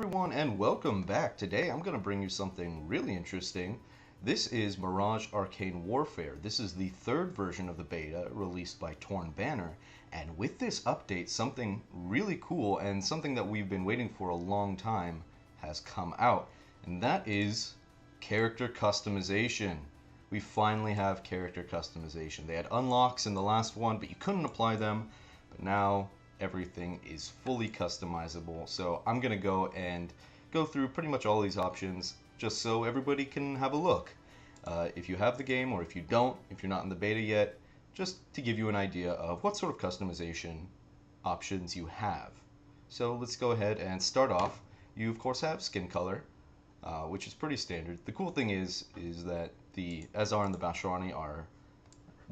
everyone, and welcome back. Today I'm going to bring you something really interesting. This is Mirage Arcane Warfare. This is the third version of the beta released by Torn Banner, and with this update, something really cool and something that we've been waiting for a long time has come out, and that is character customization. We finally have character customization. They had unlocks in the last one, but you couldn't apply them, but now everything is fully customizable. So I'm gonna go through pretty much all these options just so everybody can have a look. If you have the game, or if you don't, if you're not in the beta yet, just to give you an idea of what sort of customization options you have. So let's go ahead and start off. You of course have skin color, which is pretty standard. The cool thing is that the Azar and the Basharani are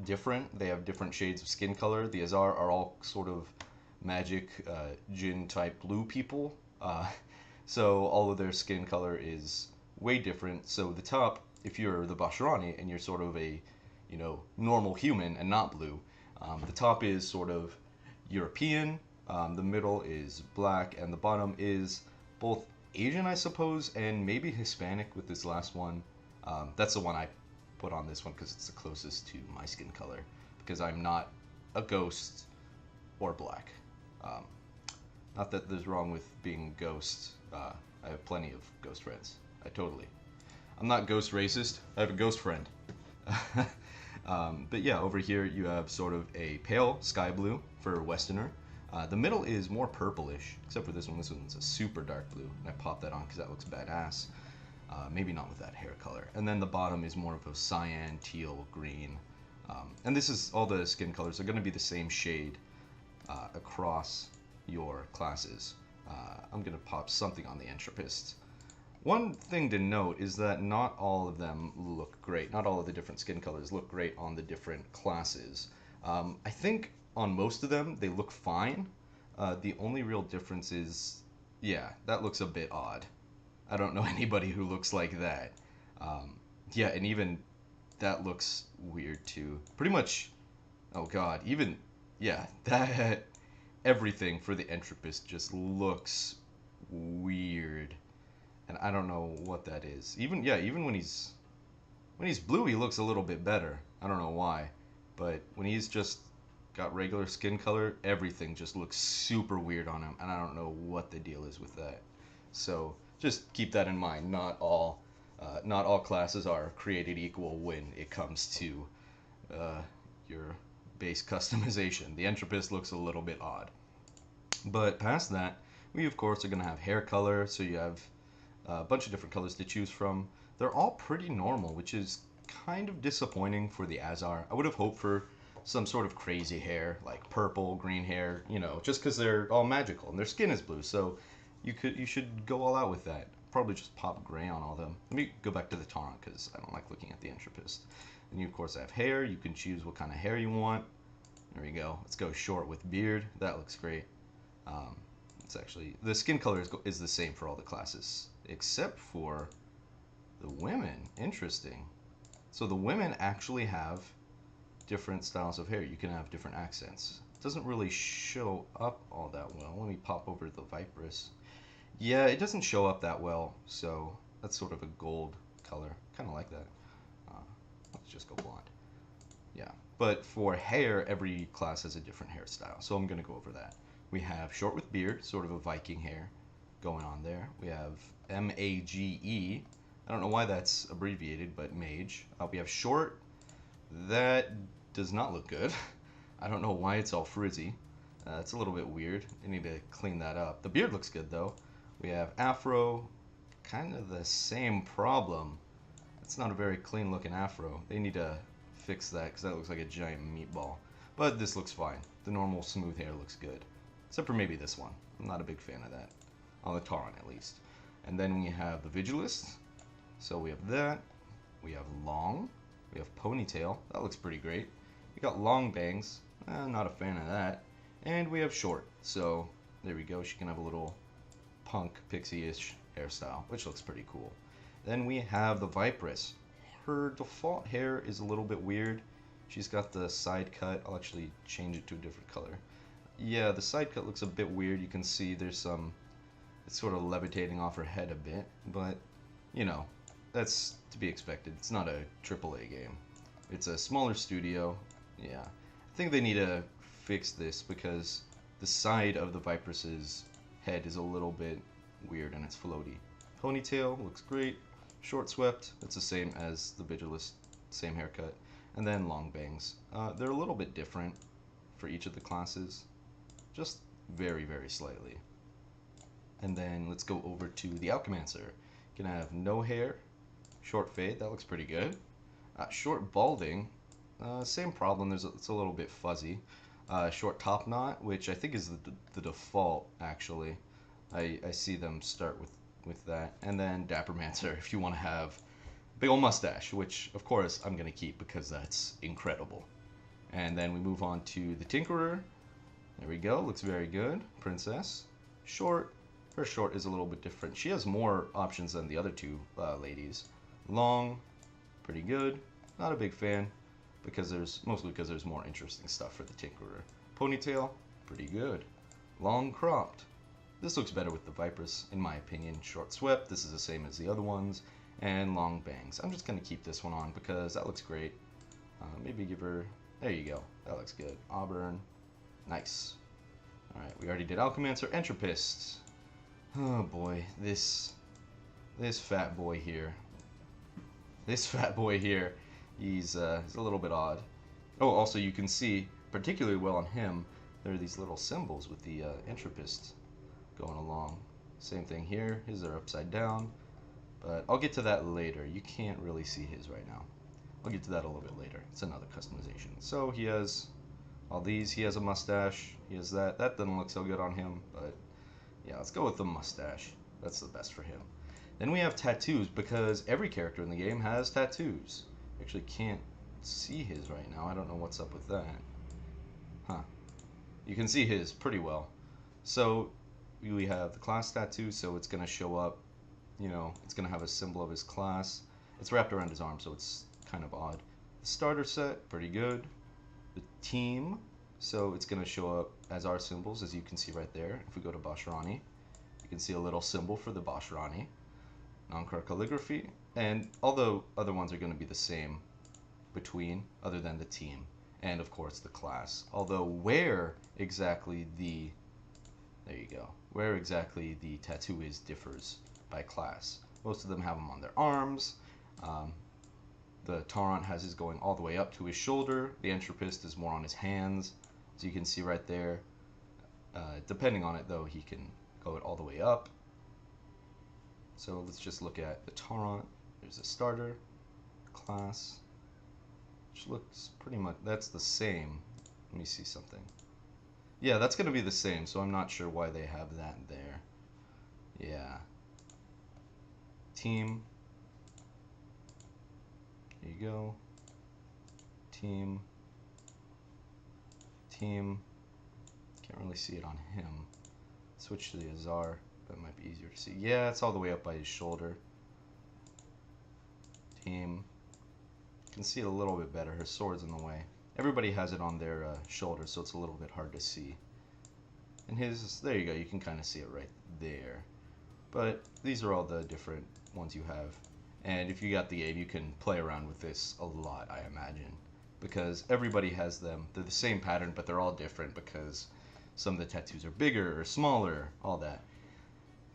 different. They have different shades of skin color. The Azar are all sort of magic Jinn type blue people, so all of their skin color is way different. So the top, if you're the Basharani and you're sort of a normal human and not blue, the top is sort of European, the middle is black, and the bottom is both Asian, I suppose, and maybe Hispanic with this last one. That's the one I put on this one because it's the closest to my skin color, because I'm not a ghost or black. Not that there's wrong with being a ghost. I have plenty of ghost friends. I'm not ghost racist. I have a ghost friend. But yeah, over here you have sort of a pale sky blue for Westerner. The middle is more purplish, except for this one. This one's a super dark blue, and I popped that on because that looks badass. Maybe not with that hair color. And then the bottom is more of a cyan, teal, green. And this is all the skin colors are going to be the same shade across your classes. I'm going to pop something on the Entropist. One thing to note is that not all of them look great. Not all of the different skin colors look great on the different classes. I think on most of them they look fine. The only real difference is, yeah, that looks a bit odd. I don't know anybody who looks like that. Yeah, and even that looks weird too. Pretty much, oh god, even, yeah, that, everything for the Entropist just looks weird. And I don't know what that is. Even when he's blue, he looks a little bit better. I don't know why. But when he's just got regular skin color, everything just looks super weird on him, and I don't know what the deal is with that. So just keep that in mind. Not all classes are created equal when it comes to your base customization. The Entropist looks a little bit odd. But past that, we of course are going to have hair color, so you have a bunch of different colors to choose from. They're all pretty normal, which is kind of disappointing for the Azar. I would have hoped for some sort of crazy hair, like purple, green hair, just because they're all magical and their skin is blue, so you should go all out with that. Probably just pop gray on all of them. Let me go back to the Taunt because I don't like looking at the Entropist. And you of course have hair. You can choose what kind of hair you want. There we go. Let's go short with beard. That looks great. It's actually, the skin color is the same for all the classes except for the women. Interesting. So the women actually have different styles of hair. You can have different accents. It doesn't really show up all that well. Let me pop over the Viperous. Yeah, it doesn't show up that well, so that's sort of a gold color. Kind of like that. Let's just go blonde. Yeah, but for hair, every class has a different hairstyle, so I'm going to go over that. We have short with beard, sort of a Viking hair going on there. We have M-A-G-E. I don't know why that's abbreviated, but mage. We have short. That does not look good. I don't know why it's all frizzy. It's a little bit weird. I need to clean that up. The beard looks good though. We have afro. Kind of the same problem. It's not a very clean looking afro. They need to fix that because that looks like a giant meatball. But this looks fine. The normal smooth hair looks good. Except for maybe this one. I'm not a big fan of that. On the Taunt at least. And then we have the Vigilist. So we have that. We have long. We have ponytail. That looks pretty great. We got long bangs. Not a fan of that. And we have short. So there we go. She can have a little punk pixie-ish hairstyle, which looks pretty cool. Then we have the Viperous. Her default hair is a little bit weird. She's got the side cut. I'll actually change it to a different color. Yeah, the side cut looks a bit weird. You can see there's some It's sort of levitating off her head a bit, but you know, that's to be expected. It's not a AAA game. It's a smaller studio. Yeah, I think they need to fix this because the side of the Vipress's head is a little bit weird and it's floaty. Ponytail looks great. Short swept, it's the same as the Vigilist, same haircut. And then long bangs. They're a little bit different for each of the classes, just very, very slightly. And then let's go over to the Alchemaster. Can have no hair, short fade, that looks pretty good. Short balding, same problem, it's a little bit fuzzy. Short top knot, which I think is the default actually. I see them start with that. And then Dappermancer if you want to have big old mustache, which of course I'm going to keep because that's incredible. And then we move on to the Tinkerer. There we go, looks very good. Princess. Short. Her short is a little bit different. She has more options than the other two ladies. Long. Pretty good. Not a big fan. Mostly because there's more interesting stuff for the Tinkerer. Ponytail. Pretty good. Long cropped. This looks better with the Vipress, in my opinion. Short swept. This is the same as the other ones. And long bangs. I'm just going to keep this one on because that looks great. Maybe give her... There you go. That looks good. Auburn. Nice. Alright, we already did Alchemaster. Entropist. Oh boy. This fat boy here. This fat boy here. He's a little bit odd. Oh, also you can see, particularly well on him, there are these little symbols with the Entropist going along. Same thing here. His are upside down. But I'll get to that later. You can't really see his right now. I'll get to that a little bit later. It's another customization. So he has all these. He has a mustache. He has that. That doesn't look so good on him. But yeah, let's go with the mustache. That's the best for him. Then we have tattoos because every character in the game has tattoos. Actually can't see his right now. I don't know what's up with that. Huh. You can see his pretty well. So we have the class tattoo, so it's going to show up, you know, it's going to have a symbol of his class. It's wrapped around his arm, so it's kind of odd. The starter set, pretty good. The team, so it's going to show up as our symbols, as you can see right there. If we go to Basharani, you can see a little symbol for the Basharani. Non-card calligraphy, and all the other ones are going to be the same between, other than the team, and of course the class. Although where exactly the tattoo is differs by class. Most of them have them on their arms. The Taunt has his going all the way up to his shoulder. The Entropist is more on his hands, as you can see right there. Depending on it though, he can go it all the way up. So let's just look at the Taunt. There's a starter, class, which looks pretty much, that's the same. Let me see something. Yeah, that's going to be the same, so I'm not sure why they have that there. Yeah. Team. There you go. Team. Team. Can't really see it on him. Switch to the Azar. That might be easier to see. Yeah, it's all the way up by his shoulder. Team. You can see it a little bit better. Her sword's in the way. Everybody has it on their shoulder, so it's a little bit hard to see. And his, there you go, you can kind of see it right there. But these are all the different ones you have. And if you got the game, you can play around with this a lot, I imagine. Because everybody has them. They're the same pattern, but they're all different because some of the tattoos are bigger or smaller, all that.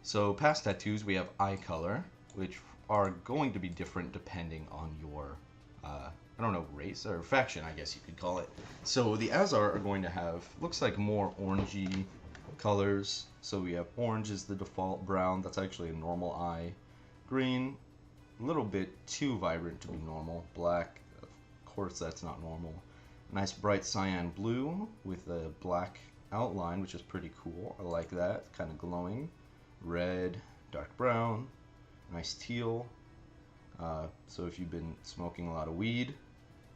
So past tattoos, we have eye color, which are going to be different depending on your, I don't know, race or faction, I guess you could call it. So the Azar are going to have, looks like more orangey colors. So we have orange is the default, brown, that's actually a normal eye. Green, a little bit too vibrant to be normal. Black, of course that's not normal. Nice bright cyan blue with a black outline, which is pretty cool. I like that, kind of glowing. Red, dark brown, nice teal. So if you've been smoking a lot of weed,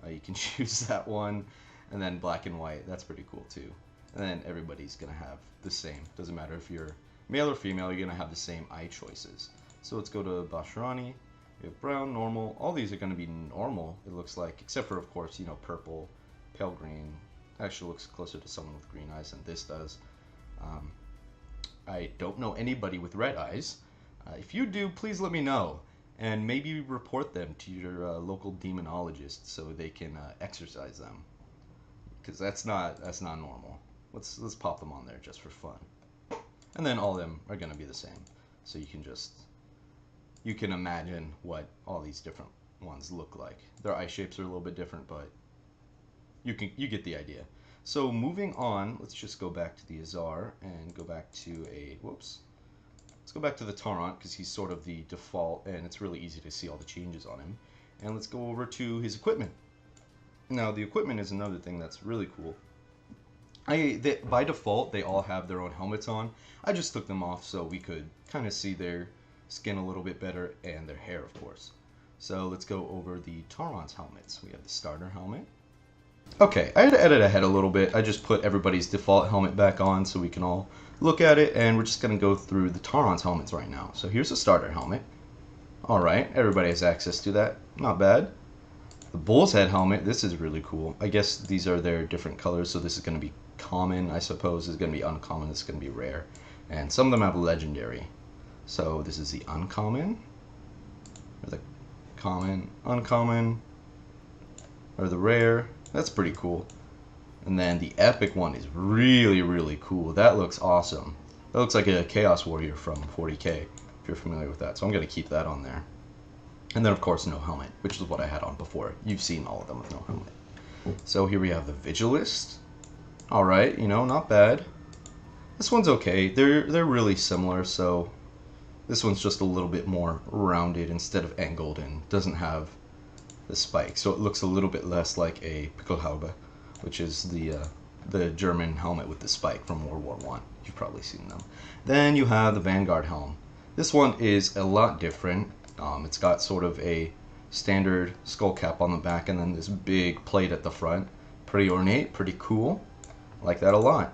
you can choose that one. And then black and white, that's pretty cool too. And then everybody's gonna have the same. Doesn't matter if you're male or female, you're gonna have the same eye choices. So let's go to Basharani. We have brown, normal. All these are gonna be normal, it looks like, except for, of course, you know, purple, pale green. Actually looks closer to someone with green eyes than this does. I don't know anybody with red eyes. If you do, please let me know, and maybe report them to your local demonologist so they can exorcise them, because that's not normal. Let's pop them on there just for fun, and then all of them are gonna be the same, so you can imagine what all these different ones look like. Their eye shapes are a little bit different, but you get the idea. So moving on, let's just go back to the Azar and go back to let's go back to the Tarrant, because he's sort of the default and it's really easy to see all the changes on him. And let's go over to his equipment. Now the equipment is another thing that's really cool. By default, they all have their own helmets on. I just took them off so we could kind of see their skin a little bit better, and their hair, of course. So let's go over the Tarrant's helmets. We have the starter helmet. Okay, I had to edit ahead a little bit. I just put everybody's default helmet back on so we can all look at it, and we're just going to go through the Tarrant's helmets right now. So here's the starter helmet. Alright, everybody has access to that. Not bad. The Bull's Head helmet, this is really cool. I guess these are their different colors, so this is going to be common, I suppose. This is going to be uncommon, this is going to be rare. And some of them have legendary. So this is the uncommon, or the common, uncommon, or the rare. That's pretty cool. And then the epic one is really, really cool. That looks awesome. That looks like a Chaos Warrior from 40k, if you're familiar with that. So I'm going to keep that on there. And then, of course, no helmet, which is what I had on before. You've seen all of them with no helmet. So here we have the Vigilist. Alright, you know, not bad. This one's okay. They're really similar, so this one's just a little bit more rounded instead of angled and doesn't have the spike. So it looks a little bit less like a Pickelhaube, which is the German helmet with the spike from World War I. You've probably seen them. Then you have the Vanguard helm. This one is a lot different. It's got sort of a standard skull cap on the back and then this big plate at the front. Pretty ornate, pretty cool. I like that a lot.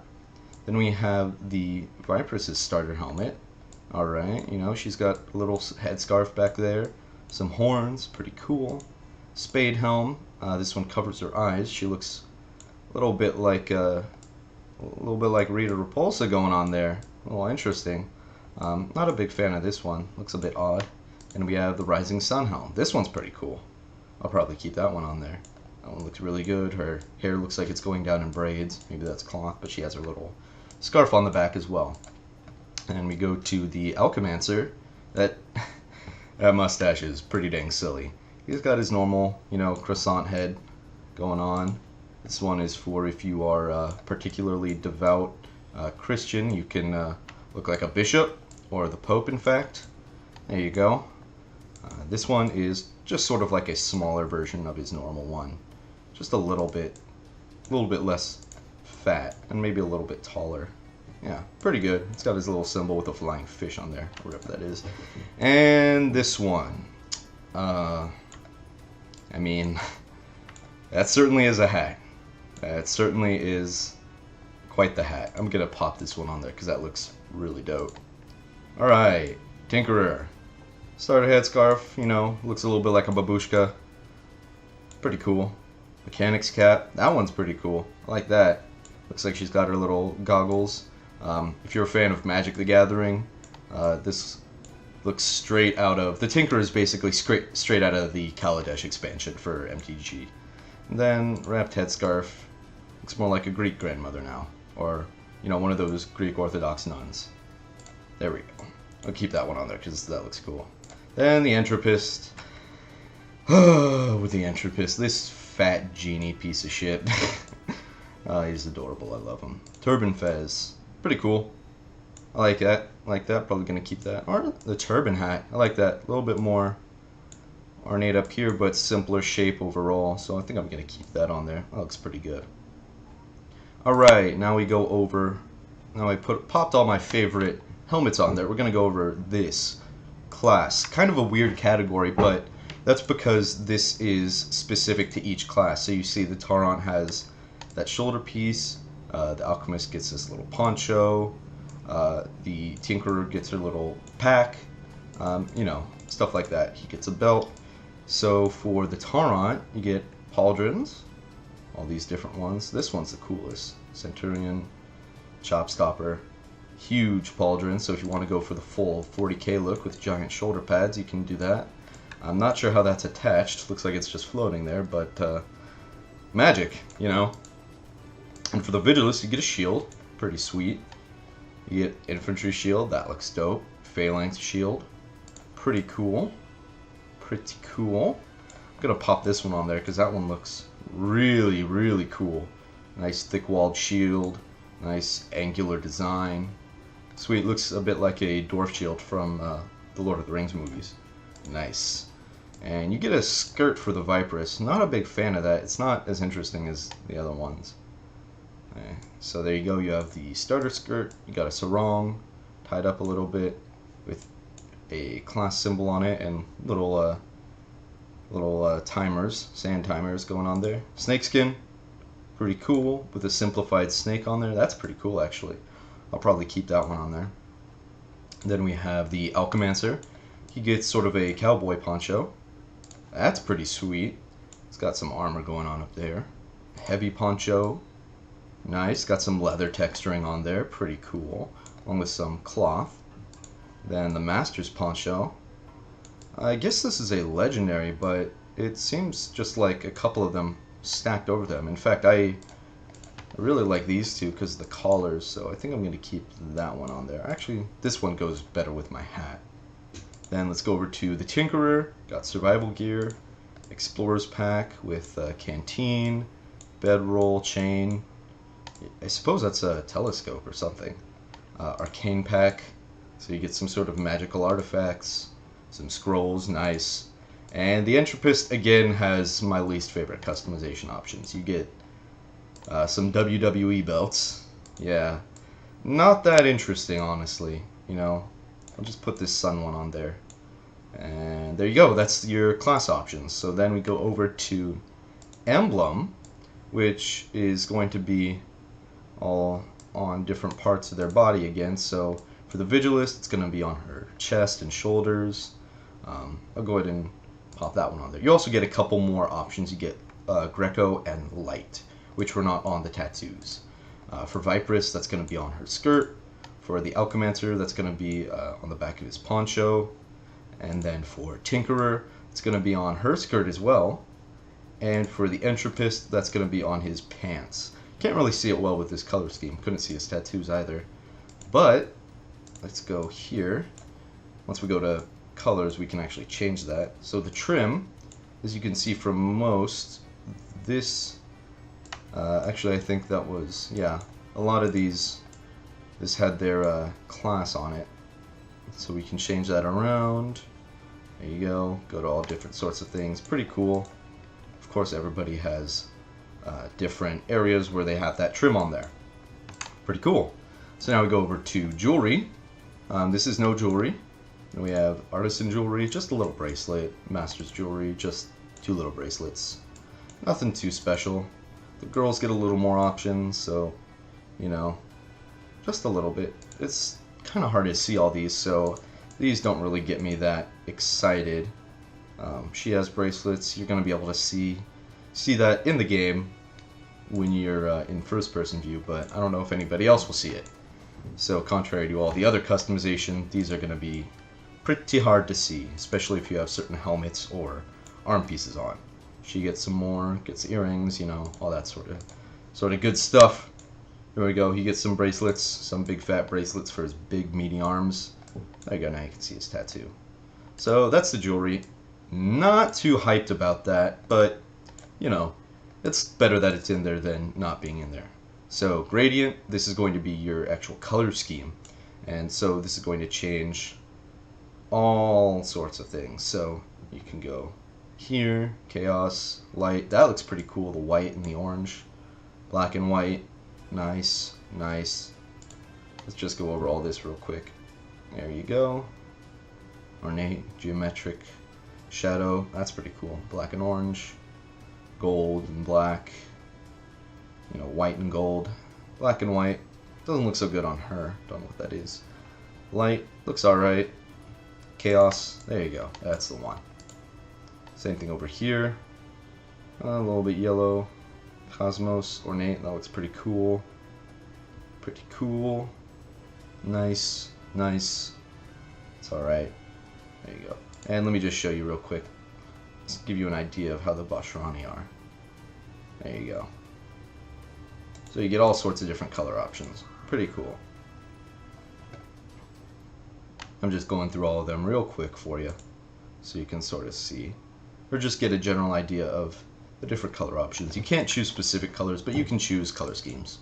Then we have the Viper's starter helmet. Alright, you know, she's got a little headscarf back there. Some horns, pretty cool. Spade helm. This one covers her eyes. She looks a little bit like Rita Repulsa going on there. A little interesting. Not a big fan of this one. Looks a bit odd. And we have the Rising Sun helm. This one's pretty cool. I'll probably keep that one on there. That one looks really good. Her hair looks like it's going down in braids. Maybe that's cloth, but she has her little scarf on the back as well. And we go to the Alchemaster. That mustache is pretty dang silly. He's got his normal, you know, croissant head going on. This one is for if you are a particularly devout Christian. You can look like a bishop, or the Pope, in fact. There you go. This one is just sort of like a smaller version of his normal one. Just a little bit less fat, and maybe a little bit taller. Yeah, pretty good. It's got his little symbol with a flying fish on there, whatever that is. And this one. I mean, that certainly is a hat. That certainly is quite the hat. I'm gonna pop this one on there because that looks really dope. Alright, Tinkerer. Starter headscarf, you know, looks a little bit like a babushka. Pretty cool. Mechanic's cap. That one's pretty cool. I like that. Looks like she's got her little goggles. If you're a fan of Magic the Gathering, this looks straight out of... The Tinkerer is basically straight out of the Kaladesh expansion for MTG. And then wrapped headscarf. Looks more like a Greek grandmother now. Or, you know, one of those Greek Orthodox nuns. There we go. I'll keep that one on there because that looks cool. Then the Entropist. With the Entropist. This fat genie piece of shit. He's adorable. I love him. Turban Fez. Pretty cool. I like that. Probably going to keep that. Or the turban hat. I like that. A little bit more ornate up here, but simpler shape overall. So I think I'm going to keep that on there. That looks pretty good. Alright, now we go over... Now I popped all my favorite helmets on there. We're going to go over this class. Kind of a weird category, but that's because this is specific to each class. So you see the Tarrant has that shoulder piece. The Alchemist gets this little poncho. The Tinkerer gets her little pack. You know, stuff like that. He gets a belt. So for the Tarrant, you get pauldrons. All these different ones. This one's the coolest. Centurion, Chopstopper. huge pauldron, so if you want to go for the full 40k look with giant shoulder pads, you can do that. I'm not sure how that's attached. Looks like it's just floating there, but magic, you know. And for the Vigilist, you get a shield. Pretty sweet. You get infantry shield. That looks dope. Phalanx shield. Pretty cool. Pretty cool. I'm going to pop this one on there because that one looks really, really cool. Nice thick-walled shield. Nice angular design. Sweet. Looks a bit like a dwarf shield from the Lord of the Rings movies. Nice. And you get a skirt for the Viperous. Not a big fan of that. It's not as interesting as the other ones. Okay. So there you go. You have the starter skirt. You got a sarong tied up a little bit with a class symbol on it and little timers, sand timers going on there. Snakeskin. Pretty cool with a simplified snake on there. That's pretty cool actually. I'll probably keep that one on there. Then we have the Alchemaster. He gets sort of a cowboy poncho. That's pretty sweet. It's got some armor going on up there. Heavy poncho. Nice. Got some leather texturing on there. Pretty cool. Along with some cloth. Then the Master's poncho. I guess this is a legendary, but it seems just like a couple of them stacked over them. In fact, I really like these two because of the collars, so I think I'm going to keep that one on there. Actually, this one goes better with my hat. Then let's go over to the Tinkerer. Got survival gear, Explorer's pack with canteen, bedroll, chain. I suppose that's a telescope or something. Arcane pack, so you get some sort of magical artifacts, some scrolls, nice. And the Entropist, again, has my least favorite customization options. You get some WWE belts. Yeah, not that interesting, honestly. You know, I'll just put this sun one on there. And there you go. That's your class options. So then we go over to Emblem, which is going to be all on different parts of their body again. So for the Vigilist, it's going to be on her chest and shoulders. I'll go ahead and pop that one on there. You also get a couple more options. You get Greco and Light, which were not on the tattoos. For Viperous, that's going to be on her skirt. For the Alchemaster, that's going to be on the back of his poncho. And then for Tinkerer, it's going to be on her skirt as well. And for the Entropist, that's going to be on his pants. Can't really see it well with this color scheme. Couldn't see his tattoos either. But let's go here. Once we go to colors, we can actually change that. So the trim, as you can see from most, this actually I think that was, yeah, a lot of these, this had their class on it. So we can change that around. There you go. Go to all different sorts of things. Pretty cool. Of course, everybody has different areas where they have that trim on there. Pretty cool. So now we go over to jewelry. This is no jewelry. And we have artisan jewelry, just a little bracelet. Master's jewelry, just 2 little bracelets. Nothing too special. The girls get a little more options, so, you know, just a little bit. It's kind of hard to see all these, so these don't really get me that excited. She has bracelets. You're going to be able to see that in the game when you're in first-person view, but I don't know if anybody else will see it. So contrary to all the other customization, these are going to be pretty hard to see, especially if you have certain helmets or arm pieces on. She gets some more, gets earrings, you know, all that sort of good stuff. Here we go. He gets some bracelets, some big fat bracelets for his big meaty arms. There you go. Now you can see his tattoo. So that's the jewelry. Not too hyped about that, but you know, it's better that it's in there than not being in there. So gradient, this is going to be your actual color scheme, and so this is going to change all sorts of things. So you can go here, chaos, light. That looks pretty cool. The white and the orange, black and white. Nice, nice. Let's just go over all this real quick. There you go. Ornate, geometric, shadow. That's pretty cool. Black and orange, gold and black. You know, white and gold. Black and white. Doesn't look so good on her. Don't know what that is. Light looks alright. Chaos. There you go. That's the one. Same thing over here. A little bit yellow. Cosmos, ornate, that looks pretty cool. Pretty cool. Nice, nice. It's alright. There you go. And let me just show you real quick. Let's give you an idea of how the Bashrani are. There you go. So you get all sorts of different color options. Pretty cool. I'm just going through all of them real quick for you so you can sort of see or just get a general idea of the different color options. You can't choose specific colors, but you can choose color schemes.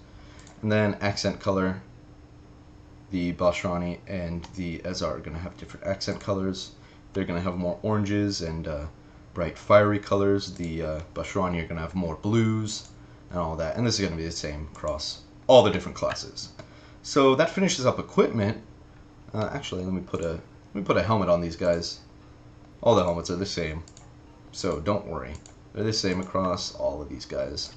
And then accent color. The Bashrani and the Ezar are going to have different accent colors. They're going to have more oranges and bright fiery colors. The Bashrani are going to have more blues and all that. And this is going to be the same across all the different classes. So that finishes up equipment. Actually, let me put a helmet on these guys. All the helmets are the same, so don't worry. They're the same across all of these guys.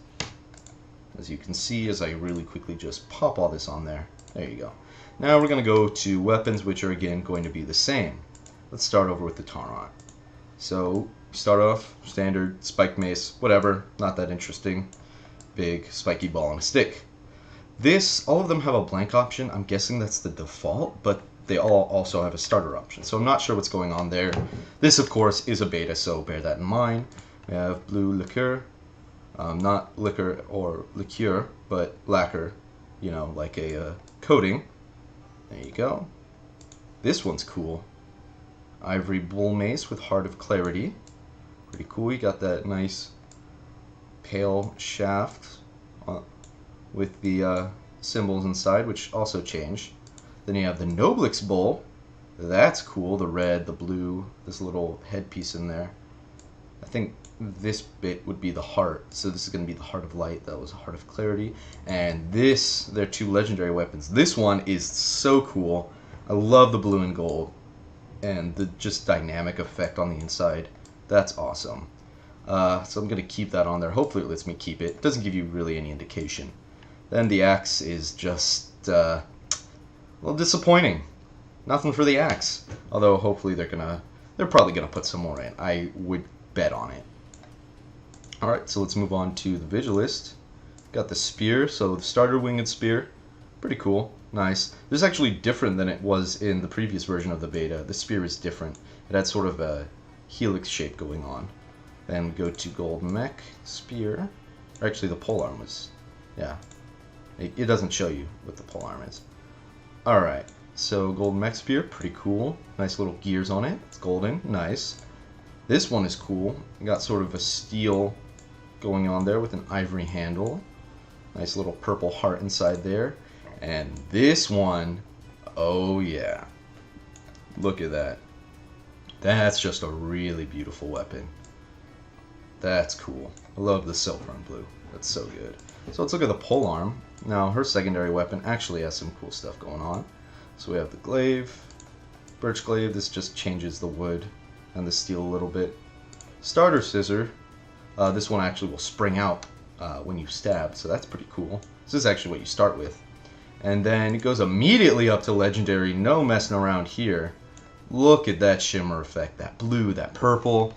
As you can see, as I really quickly just pop all this on there. There you go. Now we're going to go to weapons, which are again going to be the same. Let's start over with the Taunt. So start off standard spike mace, whatever, not that interesting. Big spiky ball and a stick. All of them have a blank option. I'm guessing that's the default, but they all also have a starter option. So I'm not sure what's going on there. This, of course, is a beta, so bear that in mind. We have blue liqueur. Not liquor or liqueur, but lacquer, you know, like a coating. There you go. This one's cool. Ivory bull mace with Heart of Clarity. Pretty cool. You got that nice pale shaft with the symbols inside, which also change. Then you have the Noblix Bowl. That's cool. The red, the blue, this little headpiece in there. I think this bit would be the heart. So this is going to be the Heart of Light. That was a Heart of Clarity. And this, they're two legendary weapons. This one is so cool. I love the blue and gold. And the just dynamic effect on the inside. That's awesome. So I'm going to keep that on there. Hopefully it lets me keep it. It doesn't give you really any indication. Then the axe is just a little disappointing. Nothing for the axe. Although hopefully they're probably gonna put some more in. I would bet on it. Alright, so let's move on to the Vigilist. Got the spear, so the starter winged spear. Pretty cool. Nice. This is actually different than it was in the previous version of the beta. The spear is different. It had sort of a helix shape going on. Then we go to gold mech spear. Or actually the polearm was, yeah. It doesn't show you what the polearm is. Alright, so gold mech spear, pretty cool. Nice little gears on it. It's golden, nice. This one is cool. Got sort of a steel going on there with an ivory handle. Nice little purple heart inside there. And this one, oh yeah. Look at that. That's just a really beautiful weapon. That's cool. I love the silver and blue. That's so good. So let's look at the polearm. Now her secondary weapon actually has some cool stuff going on. So we have the glaive, birch glaive. This just changes the wood and the steel a little bit. Starter scissor. This one actually will spring out when you stab, so that's pretty cool. This is actually what you start with. And then it goes immediately up to legendary. No messing around here. Look at that shimmer effect. That blue, that purple.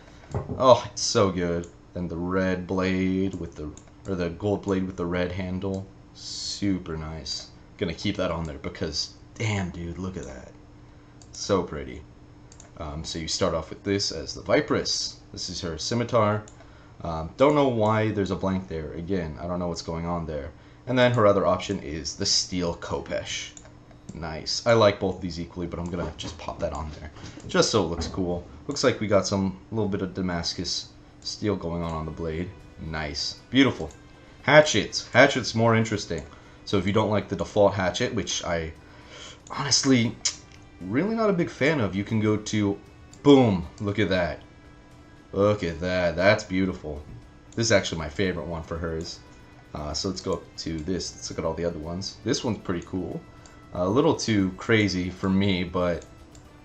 Oh, it's so good. Then the red blade with the gold blade with the red handle. Super nice. Gonna keep that on there because, damn dude, look at that. So pretty. So you start off with this as the Viperess. This is her scimitar. Don't know why there's a blank there. Again, I don't know what's going on there. And then her other option is the steel Khopesh. Nice. I like both of these equally, but I'm gonna just pop that on there just so it looks cool. Looks like we got some little bit of Damascus steel going on the blade. Nice. Beautiful. Hatchets. Hatchet's more interesting. So if you don't like the default hatchet, which I honestly really not a big fan of, you can go to, boom, look at that. Look at that. That's beautiful. This is actually my favorite one for hers. So let's go up to this. Let's look at all the other ones. This one's pretty cool. A little too crazy for me, but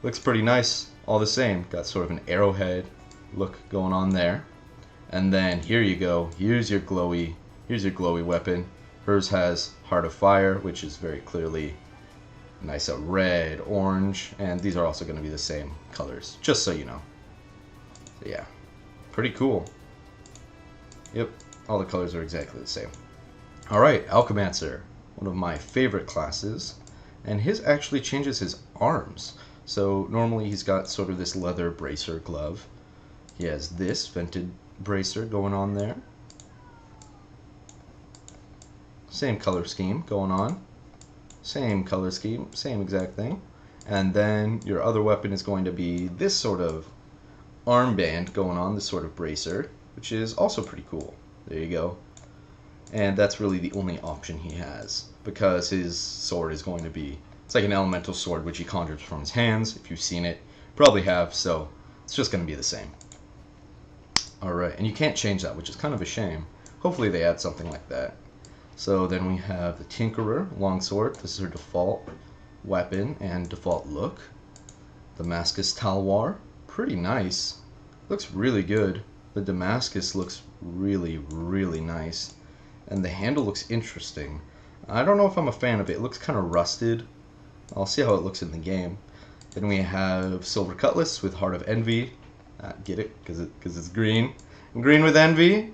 looks pretty nice all the same. Got sort of an arrowhead look going on there. And then here you go. Here's your glowy weapon. Hers has Heart of Fire, which is very clearly nice red, orange, and these are also going to be the same colors, just so you know. So yeah, pretty cool. Yep, all the colors are exactly the same. Alright, Alchemaster, one of my favorite classes. And his actually changes his arms. So normally he's got sort of this leather bracer glove. He has this vented bracer going on there. Same color scheme going on. Same color scheme, same exact thing. And then your other weapon is going to be this sort of armband going on, this sort of bracer, which is also pretty cool. There you go. And that's really the only option he has, because his sword is going to be, it's like an elemental sword which he conjures from his hands. If you've seen it, probably have, so it's just going to be the same. Alright, and you can't change that, which is kind of a shame. Hopefully they add something like that. So then we have the Tinkerer longsword. This is her default weapon and default look. Damascus Talwar, pretty nice. Looks really good. The Damascus looks really, really nice. And the handle looks interesting. I don't know if I'm a fan of it. It looks kind of rusted. I'll see how it looks in the game. Then we have Silver Cutlass with Heart of Envy. Get it? Because it's green. Green with Envy?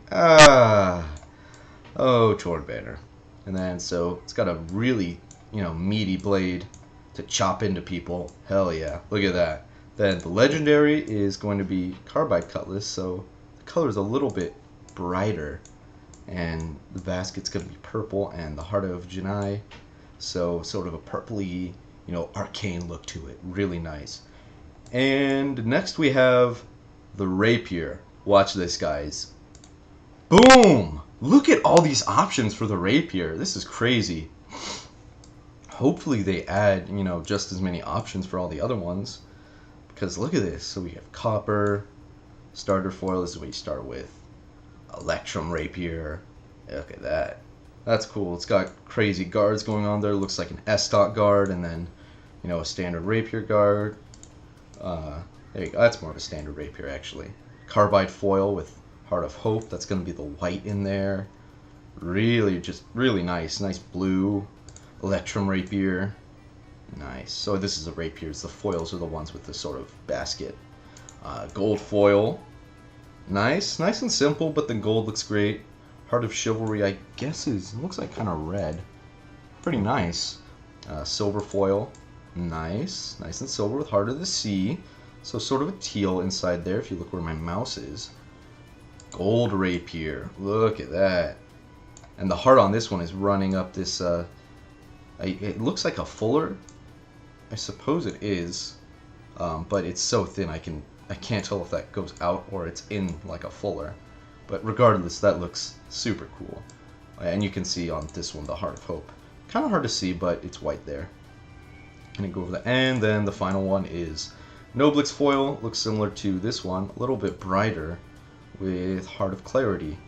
Oh, Torn Banner. And then, so, it's got a really, meaty blade to chop into people. Hell yeah. Look at that. Then the Legendary is going to be Carbide Cutlass, so the color is a little bit brighter. And the basket's going to be purple, and the Heart of Janai, so sort of a purpley, arcane look to it. Really nice. And next we have the Rapier. Watch this, guys. Boom! Look at all these options for the Rapier. This is crazy. Hopefully they add, just as many options for all the other ones. Because look at this. So we have copper, starter foil. This is what you start with. Electrum Rapier. Look at that. That's cool. It's got crazy guards going on there. Looks like an S-stock guard, and then, a standard Rapier guard. There you go. That's more of a standard Rapier, actually. Carbide foil with Heart of Hope. That's going to be the white in there. Really, just really nice. Nice blue. Electrum Rapier. Nice. So this is a Rapiers. The foils are the ones with this sort of basket. Gold foil. Nice. Nice and simple, but the gold looks great. Heart of Chivalry, I guess, looks like kind of red. Pretty nice. Silver foil. Nice. Nice and silver with Heart of the Sea. So sort of a teal inside there if you look where my mouse is. Gold Rapier. Look at that. And the heart on this one is running up this, it looks like a fuller. I suppose it is. But it's so thin I can't tell if that goes out or it's in like a fuller. But regardless, that looks super cool. And you can see on this one the Heart of Hope. Kind of hard to see, but it's white there. Gonna go over that. And then the final one is Noblix foil. Looks similar to this one, a little bit brighter with Heart of Clarity.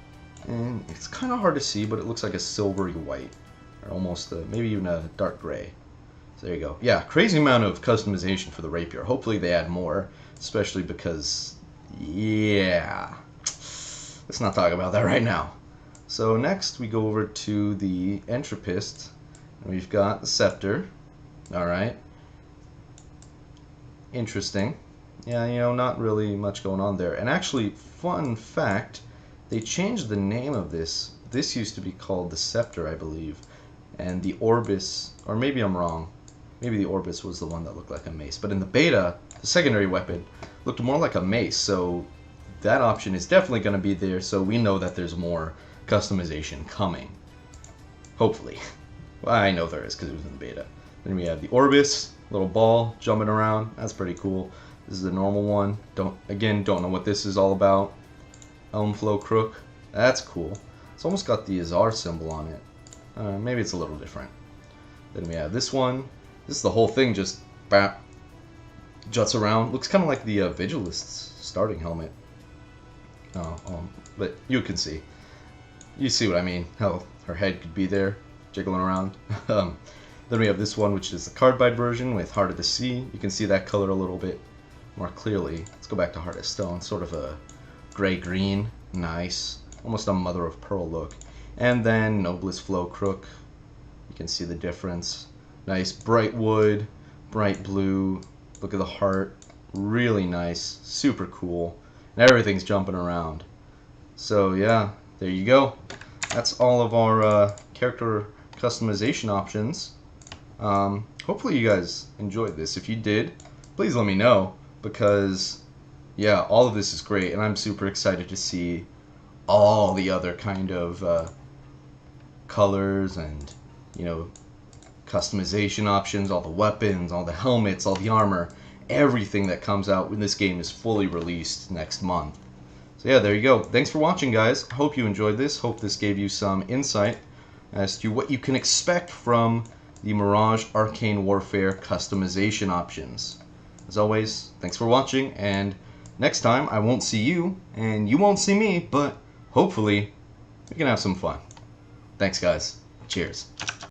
And it's kind of hard to see, but it looks like a silvery white. Or almost maybe even a dark gray. So there you go. Yeah, crazy amount of customization for the Rapier. Hopefully they add more, especially because, yeah. Let's not talk about that right now. So next we go over to the Entropist. And we've got the Scepter. Alright. Interesting. Yeah, not really much going on there. And actually, fun fact, they changed the name of this. This used to be called the Scepter, I believe. And the Orbis, or maybe I'm wrong. Maybe the Orbis was the one that looked like a mace. But in the beta, the secondary weapon looked more like a mace. So that option is definitely going to be there. So we know that there's more customization coming. Hopefully. Well, I know there is because it was in the beta. Then we have the Orbis, little ball jumping around. That's pretty cool. This is the normal one. Don't know what this is all about. Elmflow Crook. That's cool. It's almost got the Azar symbol on it. Maybe it's a little different. Then we have this one. This is the whole thing just juts around. Looks kind of like the Vigilist's starting helmet. But you can see. You see what I mean. How her head could be there, jiggling around. Then we have this one, which is the Carbide version with Heart of the Sea. You can see that color a little bit more clearly. Let's go back to Heart of Stone. Sort of a gray-green. Nice. Almost a Mother of Pearl look. And then Noblest Flow Crook. You can see the difference. Nice bright wood, bright blue. Look at the heart. Really nice. Super cool. And everything's jumping around. So yeah, there you go. That's all of our character customization options. Hope hopefully you guys enjoyed this. If you did, please let me know, because yeah, all of this is great, and I'm super excited to see all the other kind of colors and, you know, customization options, all the weapons, all the helmets, all the armor, everything that comes out when this game is fully released next month. So yeah, there you go. Thanks for watching, guys. Hope you enjoyed this. Hope this gave you some insight as to what you can expect from the Mirage Arcane Warfare customization options. As always, thanks for watching, and next time I won't see you, and you won't see me, but hopefully we can have some fun. Thanks, guys. Cheers.